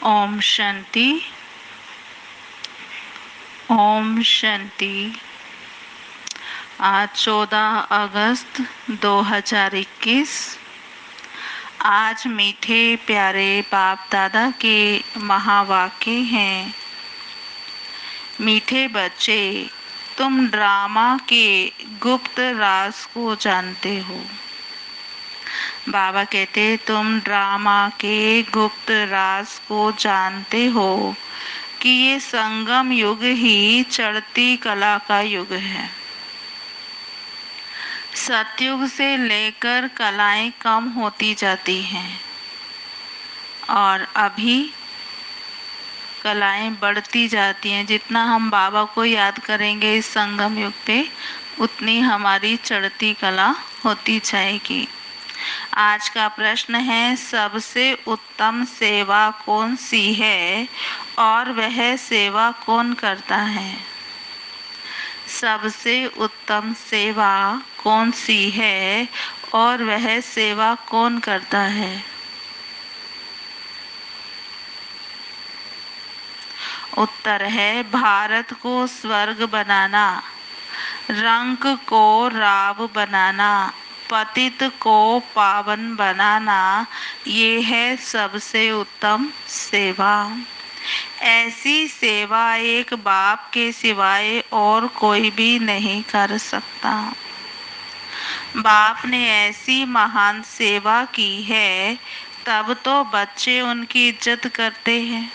ओम शांति। ओम शांति। आज 14 अगस्त 2021। आज मीठे प्यारे बाप दादा के महावाक्य हैं। मीठे बच्चे, तुम ड्रामा के गुप्त राज को जानते हो। बाबा कहते तुम ड्रामा के गुप्त राज को जानते हो कि ये संगम युग ही चढ़ती कला का युग है। सतयुग से लेकर कलाएं कम होती जाती हैं और अभी कलाएं बढ़ती जाती हैं। जितना हम बाबा को याद करेंगे इस संगम युग पे, उतनी हमारी चढ़ती कला होती जाएगी। आज का प्रश्न है, सबसे उत्तम सेवा कौन सी है और वह सेवा कौन करता है? सबसे उत्तम सेवा कौन सी है और वह सेवा कौन करता है? उत्तर है, भारत को स्वर्ग बनाना, रंक को राव बनाना, पतित को पावन बनाना, ये है सबसे उत्तम सेवा। ऐसी सेवा एक बाप के सिवाय और कोई भी नहीं कर सकता। बाप ने ऐसी महान सेवा की है, तब तो बच्चे उनकी इज्जत करते हैं।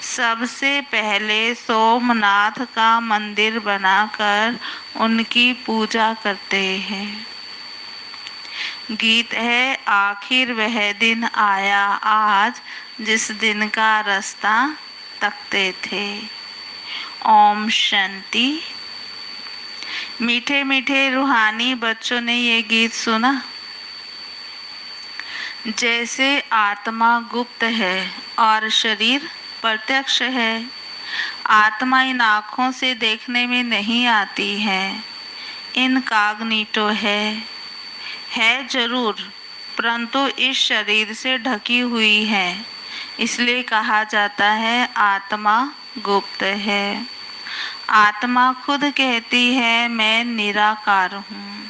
सबसे पहले सोमनाथ का मंदिर बनाकर उनकी पूजा करते हैं। गीत है, आखिर वह दिन आया आज जिस दिन का रास्ता तकते थे। ओम शांति। मीठे मीठे रूहानी बच्चों ने ये गीत सुना। जैसे आत्मा गुप्त है और शरीर प्रत्यक्ष है। आत्मा इन आँखों से देखने में नहीं आती है, इनकॉग्निटो है जरूर, परंतु इस शरीर से ढकी हुई है। इसलिए कहा जाता है आत्मा गुप्त है। आत्मा खुद कहती है मैं निराकार हूँ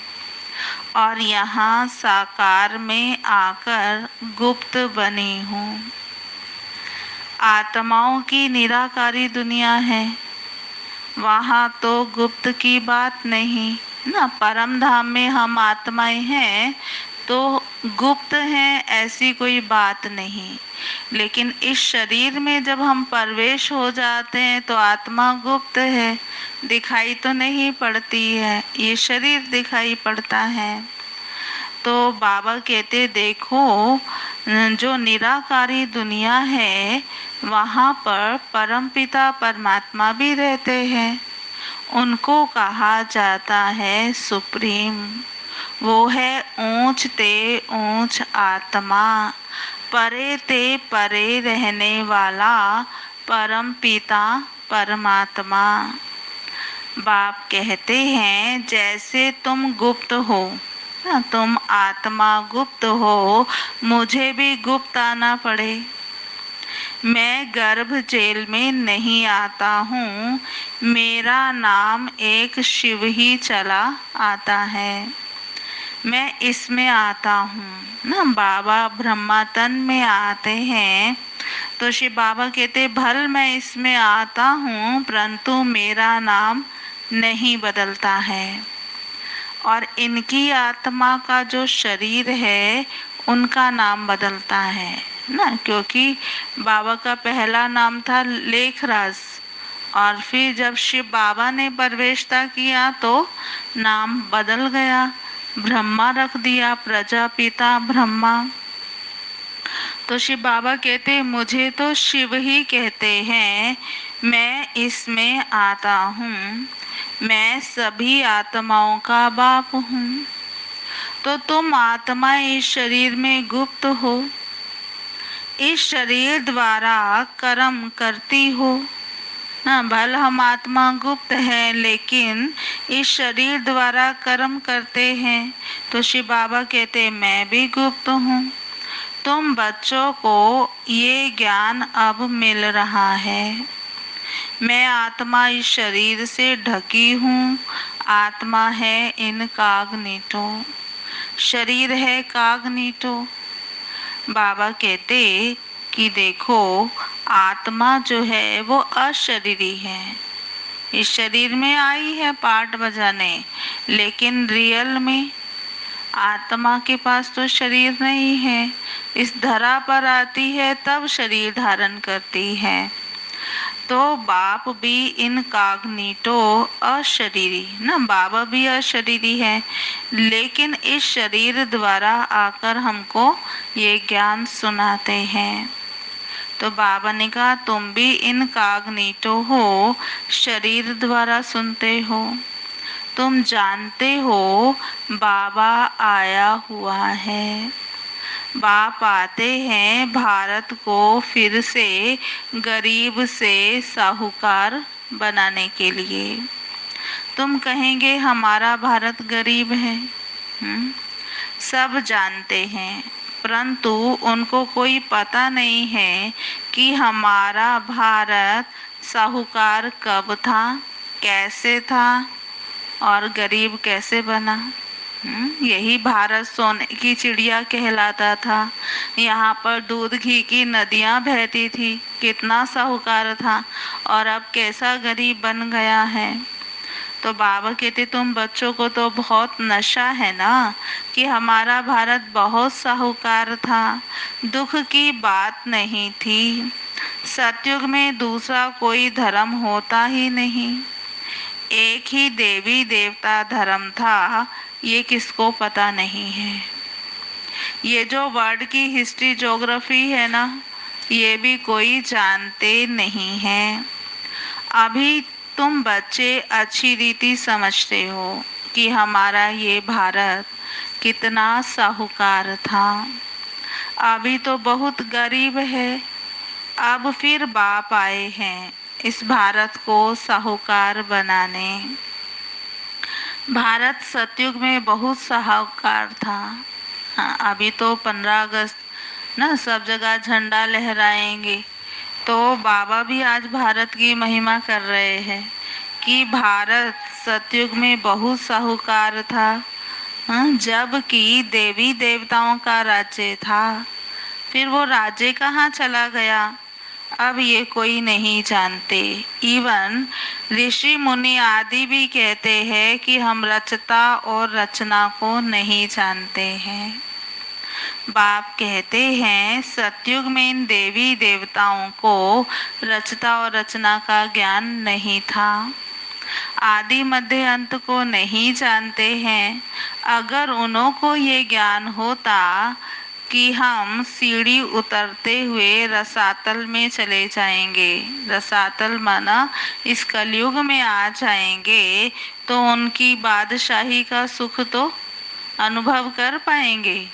और यहाँ साकार में आकर गुप्त बनी हूँ। आत्माओं की निराकारी दुनिया है, वहाँ तो गुप्त की बात नहीं ना। परम धाम में हम आत्माएं हैं तो गुप्त हैं, ऐसी कोई बात नहीं। लेकिन इस शरीर में जब हम प्रवेश हो जाते हैं तो आत्मा गुप्त है, दिखाई तो नहीं पड़ती है, ये शरीर दिखाई पड़ता है। तो बाबा कहते देखो, जो निराकारी दुनिया है वहाँ पर परमपिता परमात्मा भी रहते हैं। उनको कहा जाता है सुप्रीम। वो है ऊंच ते ऊंच आत्मा, परे ते परे रहने वाला परम पिता परमात्मा। बाप कहते हैं जैसे तुम गुप्त हो, तुम आत्मा गुप्त हो, मुझे भी गुप्त आना पड़े। मैं गर्भ जेल में नहीं आता हूँ, मेरा नाम एक शिव ही चला आता है। मैं इसमें आता हूँ ना। बाबा ब्रह्मा तन में आते हैं तो शिव बाबा कहते भल मैं इसमें आता हूँ, परंतु मेरा नाम नहीं बदलता है। और इनकी आत्मा का जो शरीर है उनका नाम बदलता है ना, क्योंकि बाबा का पहला नाम था लेखराज और फिर जब शिव बाबा ने प्रवेशता किया तो नाम बदल गया, ब्रह्मा रख दिया, प्रजापिता ब्रह्मा। तो शिव बाबा कहते मुझे तो शिव ही कहते हैं, मैं इसमें आता हूँ, मैं सभी आत्माओं का बाप हूँ। तो तुम आत्मा इस शरीर में गुप्त हो, इस शरीर द्वारा कर्म करती हो ना। भल हम आत्मा गुप्त है लेकिन इस शरीर द्वारा कर्म करते हैं। तो शिव बाबा कहते मैं भी गुप्त हूँ, तुम बच्चों को ये ज्ञान अब मिल रहा है। मैं आत्मा इस शरीर से ढकी हूँ। आत्मा है इनकॉग्निटो, शरीर है कॉग्निटो। बाबा कहते कि देखो, आत्मा जो है वो अशरीरी है। इस शरीर में आई है पार्ट बजाने, लेकिन रियल में आत्मा के पास तो शरीर नहीं है। इस धरा पर आती है तब शरीर धारण करती है। तो बाप भी इनकॉग्निटो अशरीरी ना, बाबा भी अशरीरी है, लेकिन इस शरीर द्वारा आकर हमको ये ज्ञान सुनाते हैं। तो बाबा ने कहा तुम भी इनकॉग्निटो हो, शरीर द्वारा सुनते हो। तुम जानते हो बाबा आया हुआ है। बाप आते हैं भारत को फिर से गरीब से साहूकार बनाने के लिए। तुम कहेंगे हमारा भारत गरीब है, सब जानते हैं, परंतु उनको कोई पता नहीं है कि हमारा भारत साहूकार कब था, कैसे था और गरीब कैसे बना। यही भारत सोने की चिड़िया कहलाता था। यहाँ पर दूध घी की नदियाँ बहती थी, कितना साहूकार था, और अब कैसा गरीब बन गया है। तो बाबा कहते तुम बच्चों को तो बहुत नशा है ना कि हमारा भारत बहुत साहूकार था, दुख की बात नहीं थी। सतयुग में दूसरा कोई धर्म होता ही नहीं, एक ही देवी देवता धर्म था, ये किसको पता नहीं है। ये जो वर्ल्ड की हिस्ट्री ज्योग्राफी है ना, ये भी कोई जानते नहीं है। अभी तुम बच्चे अच्छी रीति समझते हो कि हमारा ये भारत कितना साहूकार था। अभी तो बहुत गरीब है, अब फिर बाप आए हैं इस भारत को साहूकार बनाने। भारत सतयुग में बहुत साहूकार था। हाँ, अभी तो 15 अगस्त ना सब जगह झंडा लहराएंगे, तो बाबा भी आज भारत की महिमा कर रहे हैं कि भारत सतयुग में बहुत साहूकार था। जबकि देवी देवताओं का राज्य था, फिर वो राज्य कहाँ चला गया अब ये कोई नहीं जानते। इवन ऋषि मुनि आदि भी कहते हैं कि हम रचता और रचना को नहीं जानते हैं। बाप कहते हैं सतयुग में इन देवी देवताओं को रचता और रचना का ज्ञान नहीं था, आदि मध्य अंत को नहीं जानते हैं। अगर उन्हों को ये ज्ञान होता कि हम सीढ़ी उतरते हुए रसातल में चले जाएंगे, रसातल माना इस कलयुग में आ जाएंगे, तो उनकी बादशाही का सुख तो अनुभव कर पाएंगे।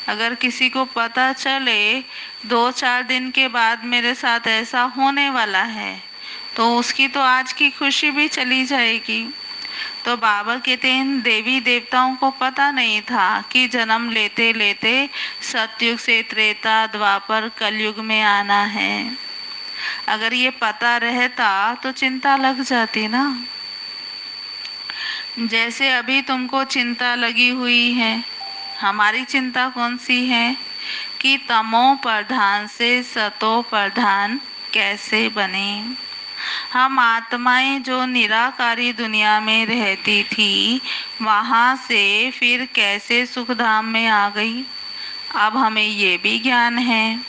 अगर किसी को पता चले 2-4 दिन के बाद मेरे साथ ऐसा होने वाला है, तो उसकी तो आज की खुशी भी चली जाएगी। तो बाबा कहते हैं देवी देवताओं को पता नहीं था कि जन्म लेते लेते सतयुग से त्रेता द्वापर कलयुग में आना है। अगर ये पता रहता तो चिंता लग जाती ना। जैसे अभी तुमको चिंता लगी हुई है, हमारी चिंता कौन सी है कि तमो प्रधान से सतो प्रधान कैसे बने। हम आत्माएं जो निराकारी दुनिया में रहती थी, वहाँ से फिर कैसे सुखधाम में आ गई, अब हमें ये भी ज्ञान है।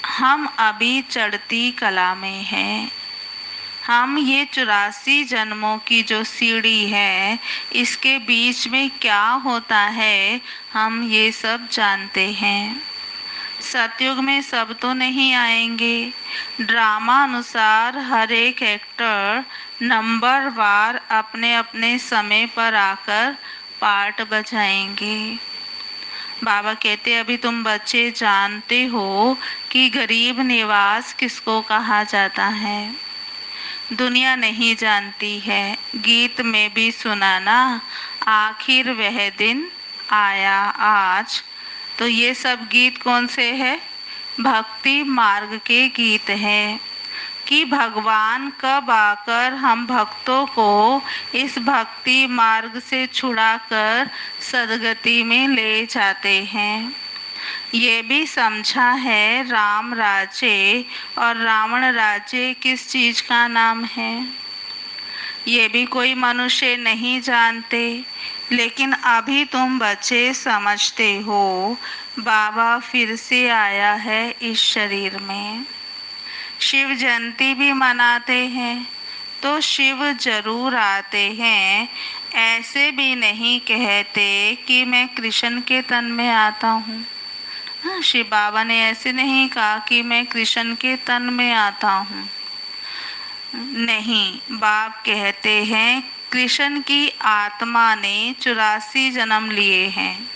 हम अभी चढ़ती कला में हैं। हम ये 84 जन्मों की जो सीढ़ी है, इसके बीच में क्या होता है हम ये सब जानते हैं। सतयुग में सब तो नहीं आएंगे। ड्रामा अनुसार हर एक एक्टर नंबर वार अपने अपने समय पर आकर पार्ट बजाएंगे। बाबा कहते अभी तुम बच्चे जानते हो कि गरीब निवास किसको कहा जाता है। दुनिया नहीं जानती है। गीत में भी सुना ना, आखिर वह दिन आया आज, तो ये सब गीत कौन से है? भक्ति मार्ग के गीत हैं कि भगवान कब आकर हम भक्तों को इस भक्ति मार्ग से छुड़ाकर सदगति में ले जाते हैं। ये भी समझा है राम राज्य और रावण राज्य किस चीज का नाम है, ये भी कोई मनुष्य नहीं जानते, लेकिन अभी तुम बच्चे समझते हो। बाबा फिर से आया है इस शरीर में। शिव जयंती भी मनाते हैं तो शिव जरूर आते हैं, ऐसे भी नहीं कहते कि मैं कृष्ण के तन में आता हूँ। हाँ, शिव बाबा ने ऐसे नहीं कहा कि मैं कृष्ण के तन में आता हूँ, नहीं। बाप कहते हैं कृष्ण की आत्मा ने 84 जन्म लिए हैं।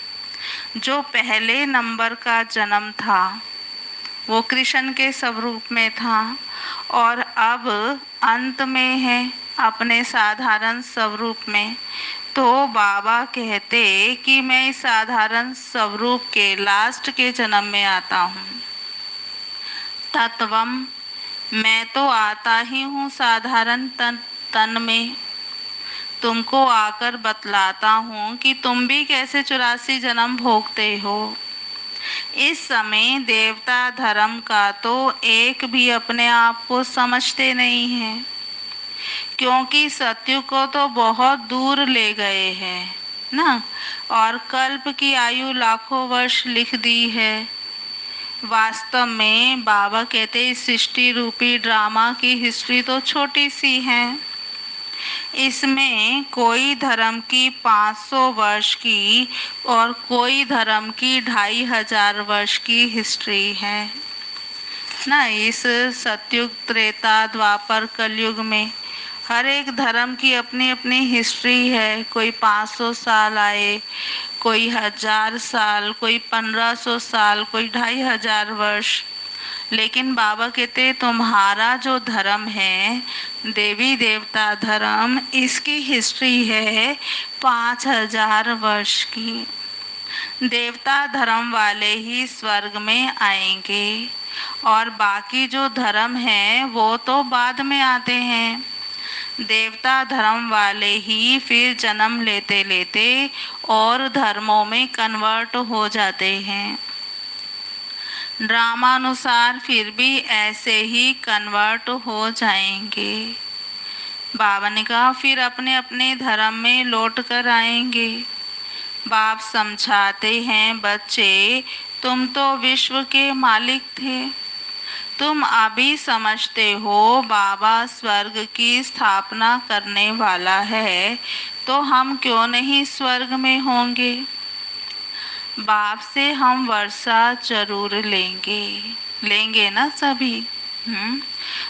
जो पहले नंबर का जन्म था वो कृष्ण के स्वरूप में था और अब अंत में है अपने साधारण स्वरूप में। तो बाबा कहते कि मैं इस साधारण स्वरूप के लास्ट के जन्म में आता हूँ। तत्वम, मैं तो आता ही हूँ साधारण तन में। तुमको आकर बतलाता हूँ कि तुम भी कैसे 84 जन्म भोगते हो। इस समय देवता धर्म का तो एक भी अपने आप को समझते नहीं है, क्योंकि सत्य को तो बहुत दूर ले गए हैं ना, और कल्प की आयु लाखों वर्ष लिख दी है। वास्तव में बाबा कहते इस सृष्टि रूपी ड्रामा की हिस्ट्री तो छोटी सी है। इसमें कोई धर्म की 500 वर्ष की और कोई धर्म की 2500 वर्ष की हिस्ट्री है ना। इस सतयुग त्रेता द्वापर कलयुग में हर एक धर्म की अपनी अपनी हिस्ट्री है। कोई 500 साल आए, कोई 1000 साल, कोई 1500 साल, कोई 2500 वर्ष। लेकिन बाबा कहते तुम्हारा जो धर्म है देवी देवता धर्म, इसकी हिस्ट्री है 5000 वर्ष की। देवता धर्म वाले ही स्वर्ग में आएंगे और बाकी जो धर्म है वो तो बाद में आते हैं। देवता धर्म वाले ही फिर जन्म लेते लेते और धर्मों में कन्वर्ट हो जाते हैं। ड्रामानुसार फिर भी ऐसे ही कन्वर्ट हो जाएंगे। बाबा ने कहा फिर अपने अपने धर्म में लौट कर आएंगे। बाप समझाते हैं बच्चे तुम तो विश्व के मालिक थे, तुम अभी समझते हो बाबा स्वर्ग की स्थापना करने वाला है, तो हम क्यों नहीं स्वर्ग में होंगे। बाप से हम वर्षा जरूर लेंगे ना सभी।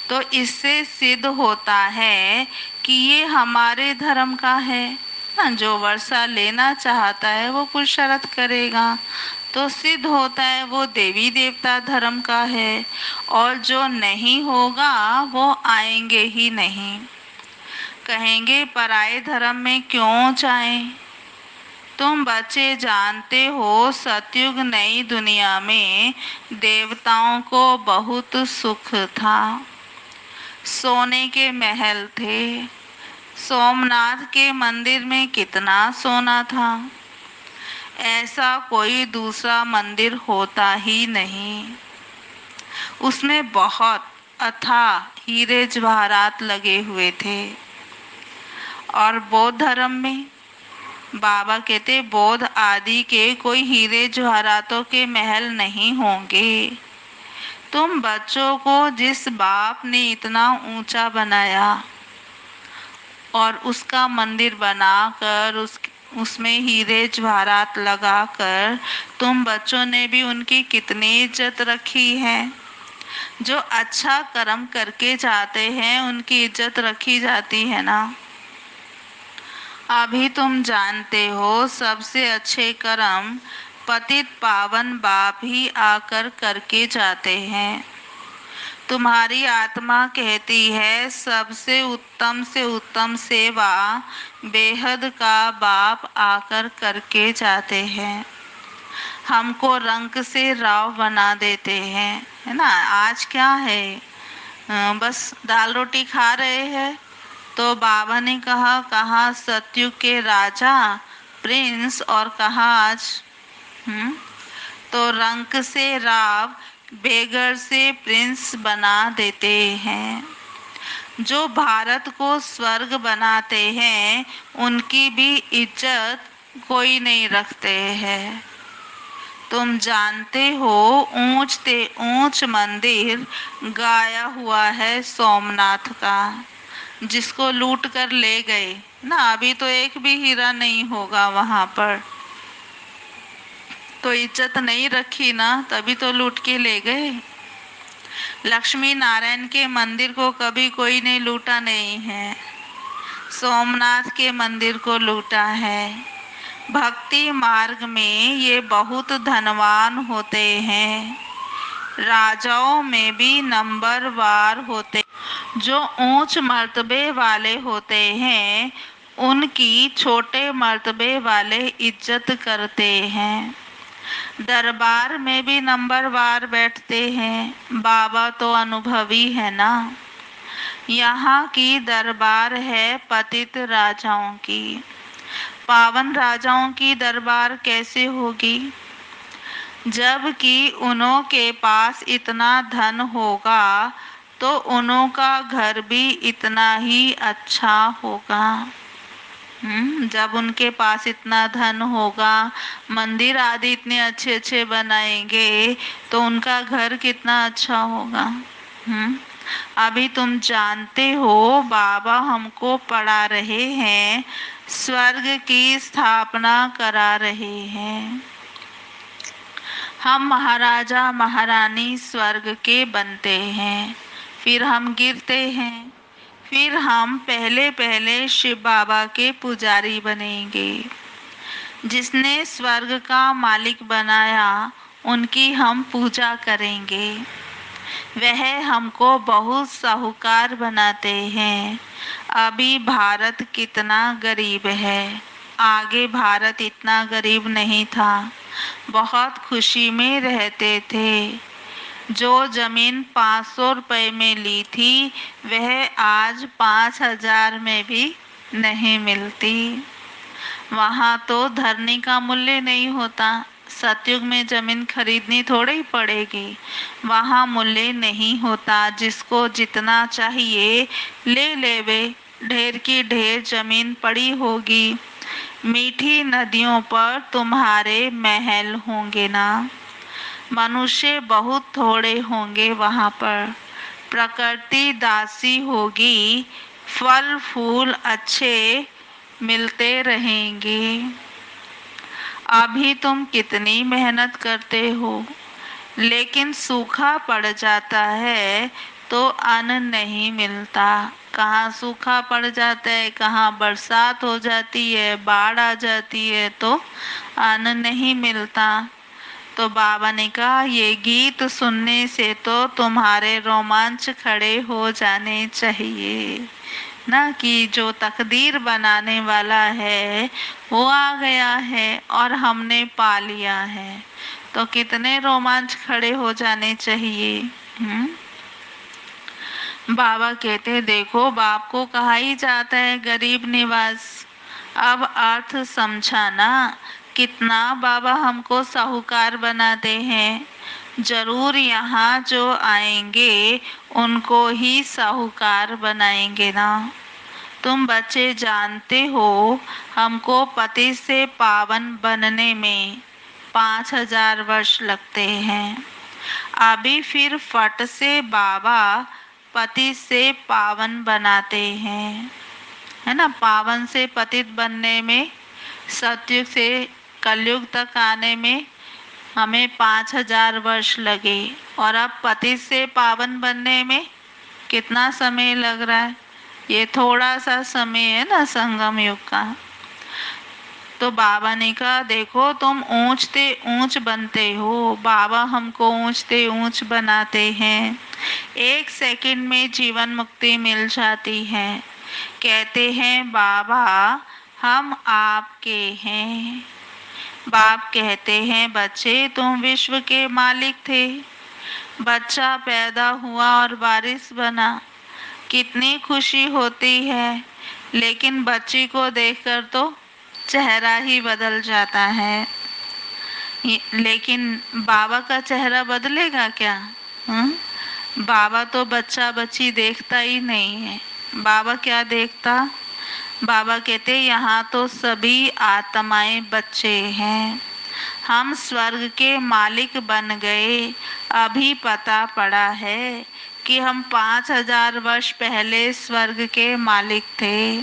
तो इससे सिद्ध होता है कि ये हमारे धर्म का है ना। जो वर्षा लेना चाहता है वो कुछ शर्त करेगा तो सिद्ध होता है वो देवी देवता धर्म का है, और जो नहीं होगा वो आएंगे ही नहीं। कहेंगे पराये धर्म में क्यों जाएं। तुम बच्चे जानते हो सतयुग नई दुनिया में देवताओं को बहुत सुख था। सोने के महल थे। सोमनाथ के मंदिर में कितना सोना था, ऐसा कोई दूसरा मंदिर होता ही नहीं। उसमें बहुत अथाह हीरे जवाहरात लगे हुए थे। और बौद्ध धर्म में बाबा कहते बौद्ध आदि के कोई हीरे जवाहरातों के महल नहीं होंगे। तुम बच्चों को जिस बाप ने इतना ऊंचा बनाया और उसका मंदिर बनाकर उसमें हीरे जवाहरात लगाकर तुम बच्चों ने भी उनकी कितनी इज्जत रखी है। जो अच्छा कर्म करके जाते हैं उनकी इज्जत रखी जाती है ना। अभी तुम जानते हो सबसे अच्छे कर्म पतित पावन बाप ही आकर करके जाते हैं। तुम्हारी आत्मा कहती है सबसे से उत्तम सेवा बेहद का बाप आकर करके जाते हैं। हमको रंक से राव बना देते हैं, है ना। आज क्या है, बस दाल रोटी खा रहे हैं। तो बाबा ने कहा, कहाँ सतयुग के राजा प्रिंस और कहाँ आज तो रंक से राव बेगर से प्रिंस बना देते हैं। जो भारत को स्वर्ग बनाते हैं उनकी भी इज्जत कोई नहीं रखते हैं। तुम जानते हो ऊंच से ऊंच मंदिर गाया हुआ है सोमनाथ का, जिसको लूट कर ले गए ना। अभी तो एक भी हीरा नहीं होगा वहां पर, तो इज्जत नहीं रखी ना, तभी तो लूट के ले गए। लक्ष्मी नारायण के मंदिर को कभी कोई ने लूटा नहीं है, सोमनाथ के मंदिर को लूटा है। भक्ति मार्ग में ये बहुत धनवान होते हैं, राजाओं में भी नंबरवार होते। जो ऊंच मर्तबे वाले होते हैं उनकी छोटे मर्तबे वाले इज्जत करते हैं। दरबार में भी नंबरवार बैठते हैं। बाबा तो अनुभवी है ना। यहाँ की दरबार है पतित राजाओं की। पावन राजाओं की दरबार कैसे होगी, जबकि उन्हों के पास इतना धन होगा तो उन्हों का घर भी इतना ही अच्छा होगा। जब उनके पास इतना धन होगा, मंदिर आदि इतने अच्छे अच्छे बनाएंगे तो उनका घर कितना अच्छा होगा। अभी तुम जानते हो बाबा हमको पढ़ा रहे हैं, स्वर्ग की स्थापना करा रहे हैं। हम महाराजा महारानी स्वर्ग के बनते हैं, फिर हम गिरते हैं, फिर हम पहले पहले शिव बाबा के पुजारी बनेंगे। जिसने स्वर्ग का मालिक बनाया उनकी हम पूजा करेंगे। वह हमको बहुत साहूकार बनाते हैं। अभी भारत कितना गरीब है, आगे भारत इतना गरीब नहीं था, बहुत खुशी में रहते थे। जो जमीन 500 रुपए में ली थी वह आज 5000 में भी नहीं मिलती। वहाँ तो धरनी का मूल्य नहीं होता। सतयुग में जमीन खरीदनी थोड़ी पड़ेगी, वहाँ मूल्य नहीं होता। जिसको जितना चाहिए ले लेवे, ढेर की ढेर जमीन पड़ी होगी। मीठी नदियों पर तुम्हारे महल होंगे ना। मनुष्य बहुत थोड़े होंगे वहाँ पर। प्रकृति दासी होगी, फल फूल अच्छे मिलते रहेंगे। अभी तुम कितनी मेहनत करते हो, लेकिन सूखा पड़ जाता है तो अन्न नहीं मिलता। कहाँ सूखा पड़ जाता है, कहाँ बरसात हो जाती है, बाढ़ आ जाती है तो अन्न नहीं मिलता। तो बाबा ने कहा ये गीत सुनने से तो तुम्हारे रोमांच खड़े हो जाने चाहिए ना, कि जो तकदीर बनाने वाला है वो आ गया है और हमने पा लिया है, तो कितने रोमांच खड़े हो जाने चाहिए। बाबा कहते देखो बाप को कहा ही जाता है गरीब निवास। अब अर्थ समझा ना, कितना बाबा हमको साहूकार बनाते हैं। जरूर यहाँ जो आएंगे उनको ही साहूकार बनाएंगे ना। तुम बच्चे जानते हो हमको पति से पावन बनने में 5000 वर्ष लगते हैं। अभी फिर फट से बाबा पति से पावन बनाते हैं, है ना। पावन से पतित बनने में, सतयुग से कलयुग तक आने में हमें 5000 वर्ष लगे, और अब पतित से पावन बनने में कितना समय लग रहा है। ये थोड़ा सा समय है ना संगम युग का। तो बाबा ने कहा देखो तुम ऊंचते ऊंच बनते हो, बाबा हमको ऊंचते ऊंच बनाते हैं। 1 सेकंड में जीवन मुक्ति मिल जाती है। कहते हैं बाबा हम आपके हैं, बाप कहते हैं, बच्चे तुम विश्व के मालिक थे। बच्चा पैदा हुआ और बारिश बना, कितनी खुशी होती है। लेकिन बच्ची को देखकर तो चेहरा ही बदल जाता है। लेकिन बाबा का चेहरा बदलेगा क्या? हम्म? बाबा तो बच्चा बच्ची देखता ही नहीं है। बाबा क्या देखता? बाबा कहते यहाँ तो सभी आत्माएं बच्चे हैं। हम स्वर्ग के मालिक बन गए। अभी पता पड़ा है कि हम 5000 वर्ष पहले स्वर्ग के मालिक थे।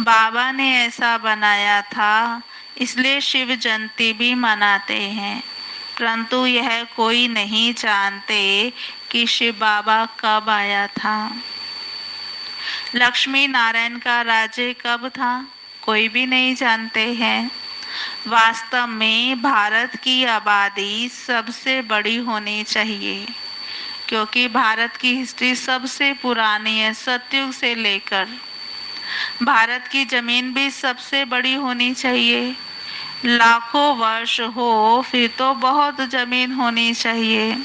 बाबा ने ऐसा बनाया था, इसलिए शिव जयंती भी मनाते हैं। परंतु यह कोई नहीं जानते कि शिव बाबा कब आया था। लक्ष्मी नारायण का राज्य कब था, कोई भी नहीं जानते हैं। वास्तव में भारत की आबादी सबसे बड़ी होनी चाहिए, क्योंकि भारत की हिस्ट्री सबसे पुरानी है, सतयुग से लेकर। भारत की जमीन भी सबसे बड़ी होनी चाहिए। लाखों वर्ष हो फिर तो बहुत जमीन होनी चाहिए।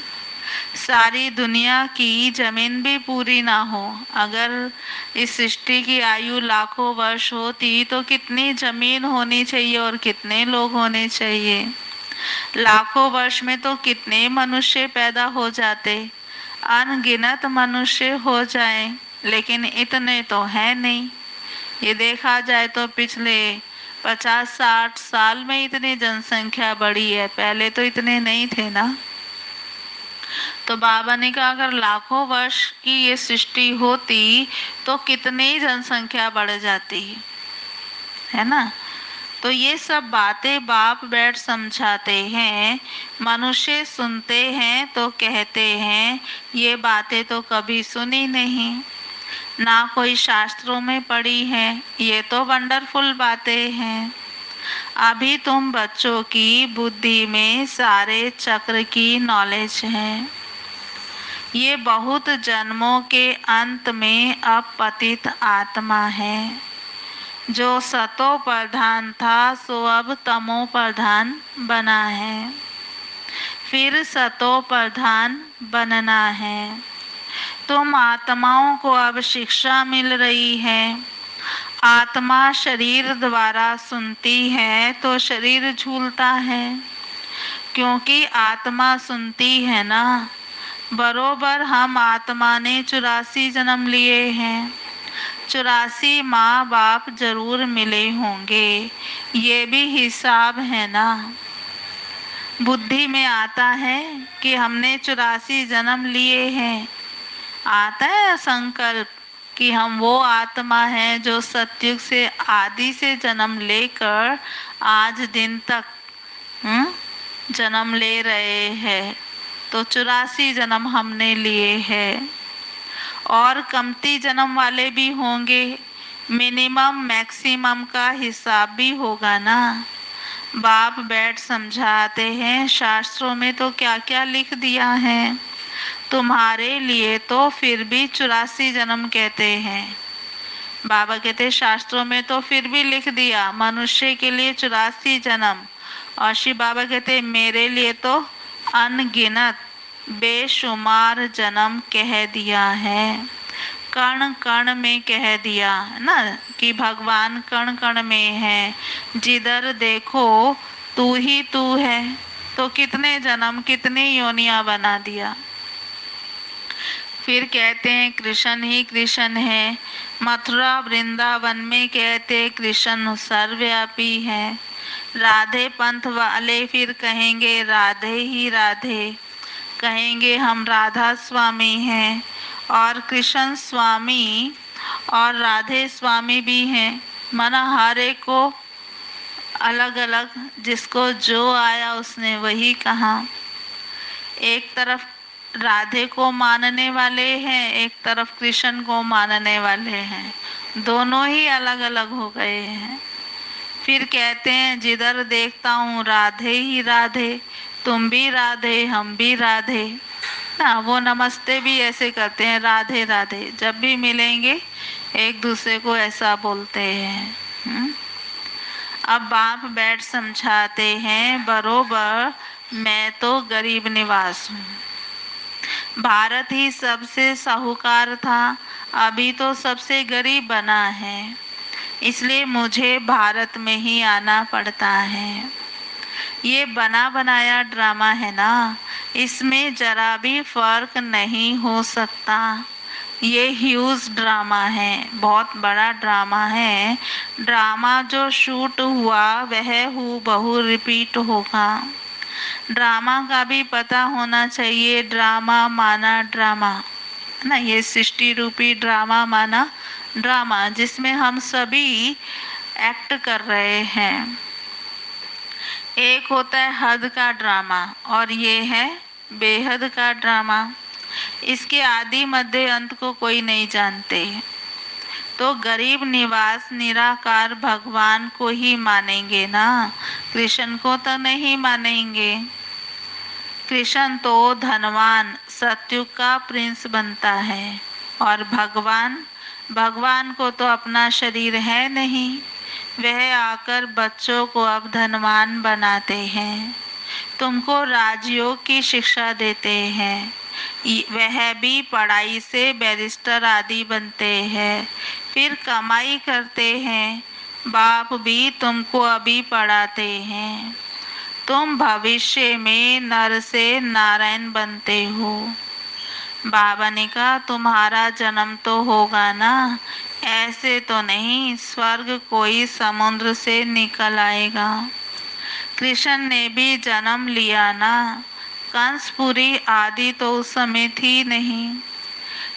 सारी दुनिया की जमीन भी पूरी ना हो। अगर इस सृष्टि की आयु लाखों वर्ष होती तो कितनी जमीन होनी चाहिए और कितने लोग होने चाहिए। लाखों वर्ष में तो कितने मनुष्य पैदा हो जाते, अनगिनत मनुष्य हो जाए, लेकिन इतने तो है नहीं। ये देखा जाए तो पिछले 50-60 साल में इतनी जनसंख्या बढ़ी है, पहले तो इतने नहीं थे ना। तो बाबा ने कहा अगर लाखों वर्ष की ये सृष्टि होती तो कितनी जनसंख्या बढ़ जाती है ना। तो ये सब बातें बाप बैठ समझाते हैं, मनुष्य सुनते हैं तो कहते हैं ये बातें तो कभी सुनी नहीं, ना कोई शास्त्रों में पढ़ी है, ये तो वंडरफुल बातें हैं। अभी तुम बच्चों की बुद्धि में सारे चक्र की नॉलेज है। ये बहुत जन्मों के अंत में अब पतित आत्मा है। जो सतो प्रधान था सो अब तमो प्रधान बना है, फिर सतो प्रधान बनना है। तुम आत्माओं को अब शिक्षा मिल रही है। आत्मा शरीर द्वारा सुनती है तो शरीर झूलता है, क्योंकि आत्मा सुनती है ना। बरोबर हम आत्मा ने 84 जन्म लिए हैं। 84 माँ बाप जरूर मिले होंगे, ये भी हिसाब है ना। बुद्धि में आता है कि हमने 84 जन्म लिए हैं। आता है संकल्प कि हम वो आत्मा है जो सतयुग से आदि से जन्म लेकर आज दिन तक जन्म ले रहे हैं। तो 84 जन्म हमने लिए हैं। और कमती जन्म वाले भी होंगे, मिनिमम मैक्सिमम का हिसाब भी होगा ना। बाप बैठ समझाते हैं शास्त्रों में तो क्या क्या लिख दिया है। तुम्हारे लिए तो फिर भी 84 जन्म कहते हैं। बाबा कहते शास्त्रों में तो फिर भी लिख दिया मनुष्य के लिए 84 जन्म, और शिव बाबा कहते मेरे लिए तो अनगिनत बेशुमार जन्म कह दिया है। कण कण में कह दिया ना कि भगवान कण कण में है, जिधर देखो तू ही तू है। तो कितने जन्म कितनी योनियां बना दिया। फिर कहते हैं कृष्ण ही कृष्ण है। मथुरा वृंदावन में कहते कृष्ण सर्वव्यापी है। राधे पंथ वाले फिर कहेंगे राधे ही राधे, कहेंगे हम राधा स्वामी हैं। और कृष्ण स्वामी और राधे स्वामी भी हैं। माना हर एक को अलग अलग, जिसको जो आया उसने वही कहा। एक तरफ राधे को मानने वाले हैं, एक तरफ कृष्ण को मानने वाले हैं, दोनों ही अलग अलग हो गए हैं। फिर कहते हैं जिधर देखता हूँ राधे ही राधे, तुम भी राधे हम भी राधे ना। वो नमस्ते भी ऐसे करते हैं राधे राधे, जब भी मिलेंगे एक दूसरे को ऐसा बोलते हैं। अब बाप बैठ समझाते हैं, बरोबर मैं तो गरीब निवास हूँ। भारत ही सबसे साहूकार था, अभी तो सबसे गरीब बना है, इसलिए मुझे भारत में ही आना पड़ता है। ये बना बनाया ड्रामा है ना, इसमें जरा भी फर्क नहीं हो सकता। ये ह्यूज ड्रामा है, बहुत बड़ा ड्रामा है। ड्रामा जो शूट हुआ वह हूबहू रिपीट होगा। ड्रामा का भी पता होना चाहिए, ड्रामा माना ड्रामा ना, ये सृष्टि रूपी ड्रामा माना ड्रामा, जिसमें हम सभी एक्ट कर रहे हैं। एक होता है हद का ड्रामा और ये है बेहद का ड्रामा। इसके आदि मध्य अंत को कोई नहीं जानते, तो गरीब निवास निराकार भगवान को ही मानेंगे ना, कृष्ण को तो नहीं मानेंगे। कृष्ण तो धनवान सत्युग का प्रिंस बनता है, और भगवान को तो अपना शरीर है नहीं, वह आकर बच्चों को अब धनवान बनाते हैं, तुमको राजयोग की शिक्षा देते हैं, वह भी पढ़ाई से बैरिस्टर आदि बनते हैं, फिर कमाई करते हैं। बाप भी तुमको अभी पढ़ाते हैं, तुम भविष्य में नर से नारायण बनते हो। बाबा ने कहा तुम्हारा जन्म तो होगा ना, ऐसे तो नहीं स्वर्ग कोई समुद्र से निकल आएगा। कृष्ण ने भी जन्म लिया ना, कंसपुरी आदि तो उस समय थी नहीं।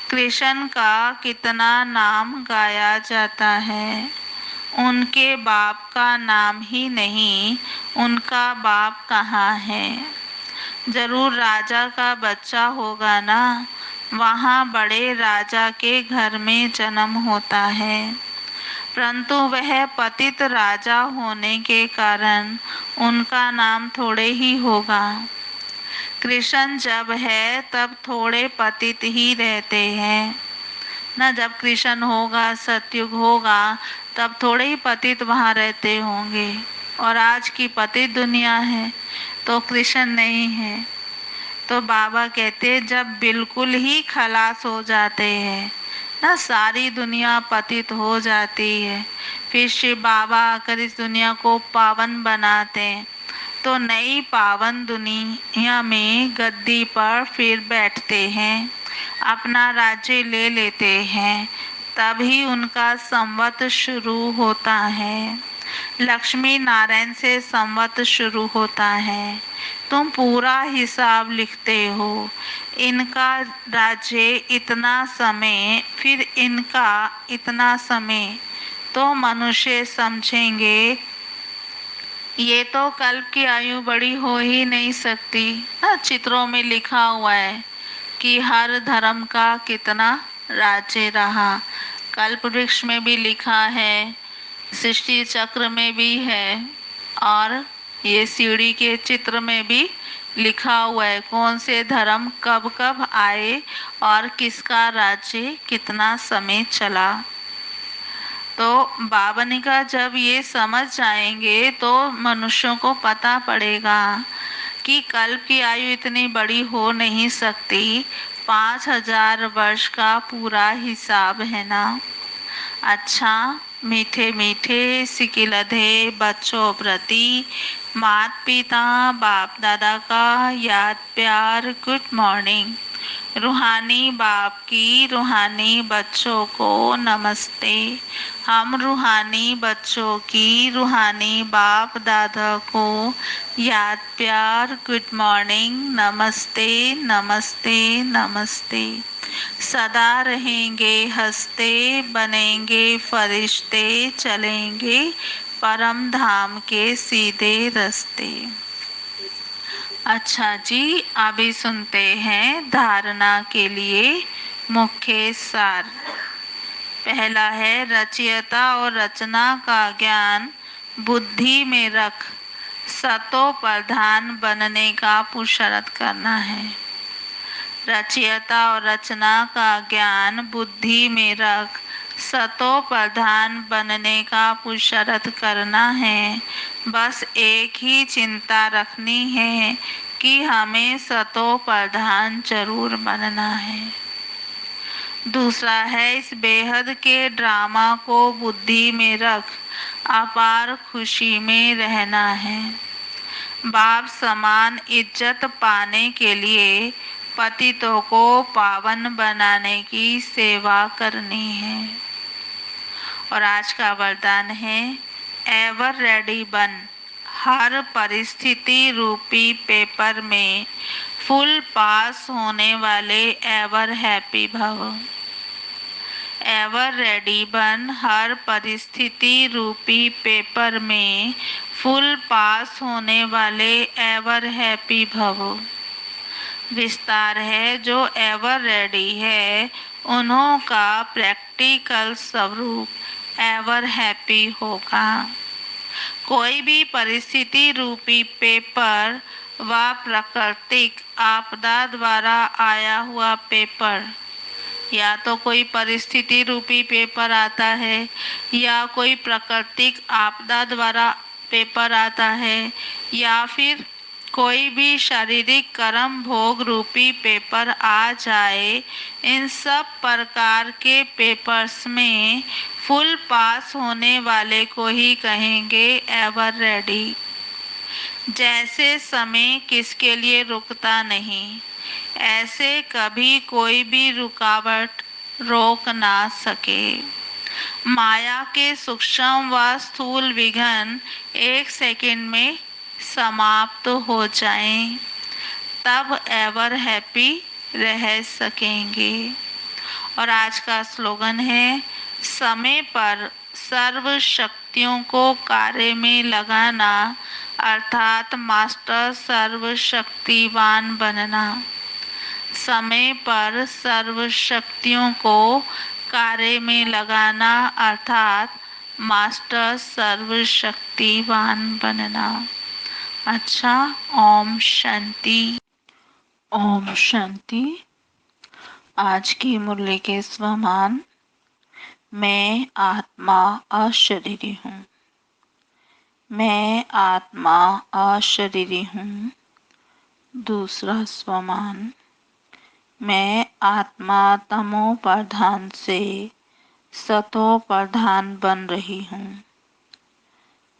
कृष्ण का कितना नाम गाया जाता है, उनके बाप का नाम ही नहीं, उनका बाप कहाँ है। जरूर राजा का बच्चा होगा ना, वहाँ बड़े राजा के घर में जन्म होता है, परंतु वह पतित राजा होने के कारण उनका नाम थोड़े ही होगा। कृष्ण जब है तब थोड़े पतित ही रहते हैं ना, जब कृष्ण होगा सतयुग होगा तब थोड़े ही पतित वहाँ रहते होंगे, और आज की पतित दुनिया है तो कृष्ण नहीं है। तो बाबा कहते जब बिल्कुल ही खलास हो जाते हैं ना, सारी दुनिया पतित हो जाती है, फिर शिव बाबा आकर इस दुनिया को पावन बनाते हैं, तो नई पावन दुनिया में गद्दी पर फिर बैठते हैं, अपना राज्य ले लेते हैं, तभी उनका संवत शुरू होता है। लक्ष्मी नारायण से संवत शुरू होता है, तुम पूरा हिसाब लिखते हो, इनका राज्य इतना समय, फिर इनका इतना समय, तो मनुष्य समझेंगे ये तो कल्प की आयु बड़ी हो ही नहीं सकती। चित्रों में लिखा हुआ है कि हर धर्म का कितना राज्य रहा, कल्प वृक्ष में भी लिखा है, सृष्टि चक्र में भी है, और ये सीढ़ी के चित्र में भी लिखा हुआ है कौन से धर्म कब कब आए और किसका राज्य कितना समय चला। तो बाबा ने कहा जब ये समझ जाएंगे तो मनुष्यों को पता पड़ेगा कि कल्प की आयु इतनी बड़ी हो नहीं सकती, 5000 वर्ष का पूरा हिसाब है ना। अच्छा मीठे मीठे सिकिलधे बच्चों प्रति माता पिता बाप दादा का याद प्यार गुड मॉर्निंग। रूहानी बाप की रूहानी बच्चों को नमस्ते। हम रूहानी बच्चों की रूहानी बाप दादा को याद प्यार गुड मॉर्निंग, नमस्ते नमस्ते नमस्ते। सदा रहेंगे हंसते, बनेंगे फरिश्ते, चलेंगे परम धाम के सीधे रास्ते। अच्छा जी, अभी सुनते हैं धारणा के लिए मुख्य सार। पहला है रचयिता और रचना का ज्ञान बुद्धि में रख सतो प्रधान बनने का पुरुषार्थ करना है। रचयिता और रचना का ज्ञान बुद्धि में रख सतो प्रधान बनने का पुरुषार्थ करना है। बस एक ही चिंता रखनी है कि हमें सतो प्रधान जरूर बनना है। दूसरा है इस बेहद के ड्रामा को बुद्धि में रख अपार खुशी में रहना है। बाप समान इज्जत पाने के लिए पतितों को पावन बनाने की सेवा करनी है। और आज का वरदान है एवर रेडी बन, हर परिस्थिति रूपी पेपर में फुल पास होने वाले एवर हैप्पी भव। एवर रेडी बन, हर परिस्थिति रूपी पेपर में फुल पास होने वाले एवर हैप्पी भव। विस्तार है जो एवर रेडी है उन्हों का प्रैक्टिकल स्वरूप एवर हैप्पी होगा। कोई भी परिस्थिति रूपी पेपर व प्राकृतिक आपदा द्वारा आया हुआ पेपर, या तो कोई परिस्थिति रूपी पेपर आता है या कोई प्राकृतिक आपदा द्वारा पेपर आता है या फिर कोई भी शारीरिक कर्म भोग रूपी पेपर आ जाए, इन सब प्रकार के पेपर्स में फुल पास होने वाले को ही कहेंगे एवर रेडी। जैसे समय किसके लिए रुकता नहीं, ऐसे कभी कोई भी रुकावट रोक ना सके। माया के सूक्ष्म व स्थूल विघ्न एक सेकंड में समाप्त हो जाएं, तब एवर हैप्पी रह सकेंगे। और आज का स्लोगन है समय पर सर्व शक्तियों को कार्य में लगाना, अर्थात मास्टर सर्वशक्तिवान बनना। समय पर सर्व शक्तियों को कार्य में लगाना अर्थात मास्टर सर्वशक्तिवान बनना। अच्छा, ओम शांति। ओम शांति। आज की मुरली के स्वमान, मैं आत्मा अशरीरी हूँ। मैं आत्मा अशरीरी हूँ। दूसरा स्वमान, मैं आत्मा तमो प्रधान से सतो प्रधान बन रही हूँ।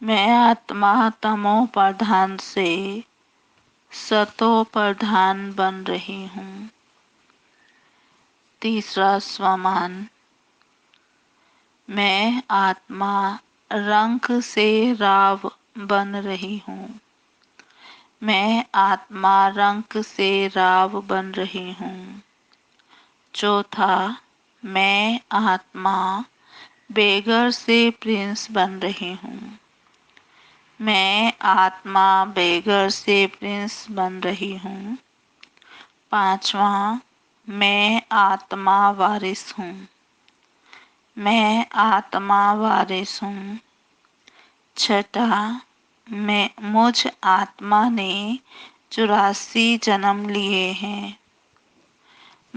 मैं आत्मा तमो प्रधान से सतो प्रधान बन रही हूँ। तीसरा स्वमान, मैं आत्मा रंक से राव बन रही हूँ। मैं आत्मा रंक से राव बन रही हूँ। चौथा, मैं आत्मा बेगर से प्रिंस बन रही हूँ। मैं आत्मा बेगर से प्रिंस बन रही हूँ। पांचवा, मैं आत्मा वारिस हूँ। मैं आत्मा वारिस हूँ। छठा, मैं मुझ आत्मा ने 84 जन्म लिए हैं।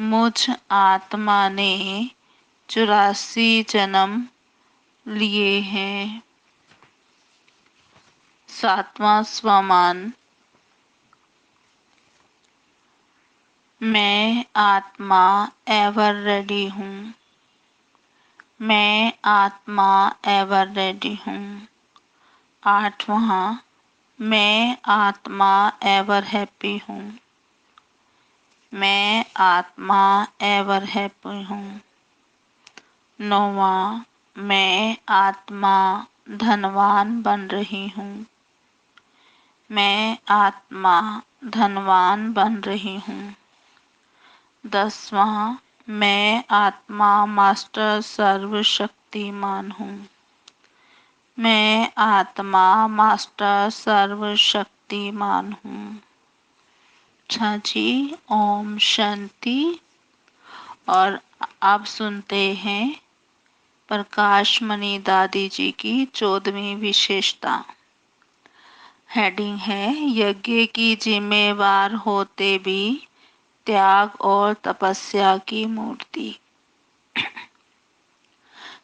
मुझ आत्मा ने 84 जन्म लिए हैं। सातवां स्वमान, मैं आत्मा एवर रेडी हूँ। मैं आत्मा एवर रेडी हूँ। आठवां, मैं आत्मा एवर हैप्पी हूँ। मैं आत्मा एवर हैप्पी हूँ। नौवां, मैं आत्मा धनवान बन रही हूँ। मैं आत्मा धनवान बन रही हूँ। 10वां, मैं आत्मा मास्टर सर्वशक्तिमान हूँ। मैं आत्मा मास्टर सर्वशक्तिमान हूँ। अच्छा जी, ओम शांति। और अब सुनते हैं प्रकाश मणि दादी जी की 14वीं विशेषता। हेडिंग है यज्ञ की जिम्मेवार होते भी त्याग और तपस्या की मूर्ति।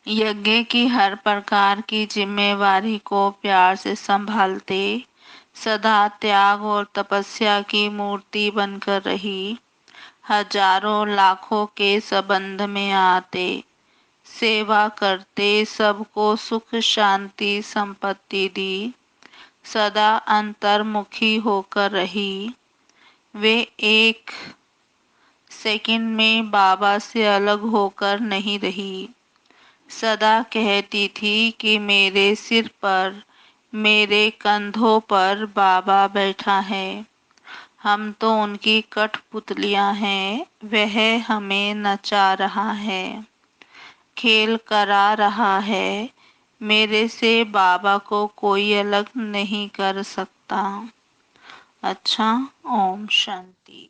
यज्ञ की हर प्रकार की जिम्मेवारी को प्यार से संभालते, सदा त्याग और तपस्या की मूर्ति बनकर रही। हजारों लाखों के संबंध में आते, सेवा करते, सबको सुख शांति संपत्ति दी। सदा अंतर्मुखी होकर रही। वे एक सेकंड में बाबा से अलग होकर नहीं रही। सदा कहती थी कि मेरे सिर पर, मेरे कंधों पर बाबा बैठा है। हम तो उनकी कठपुतलियां हैं, वह हमें नचा रहा है, खेल करा रहा है। मेरे से बाबा को कोई अलग नहीं कर सकता। अच्छा, ओम शांति।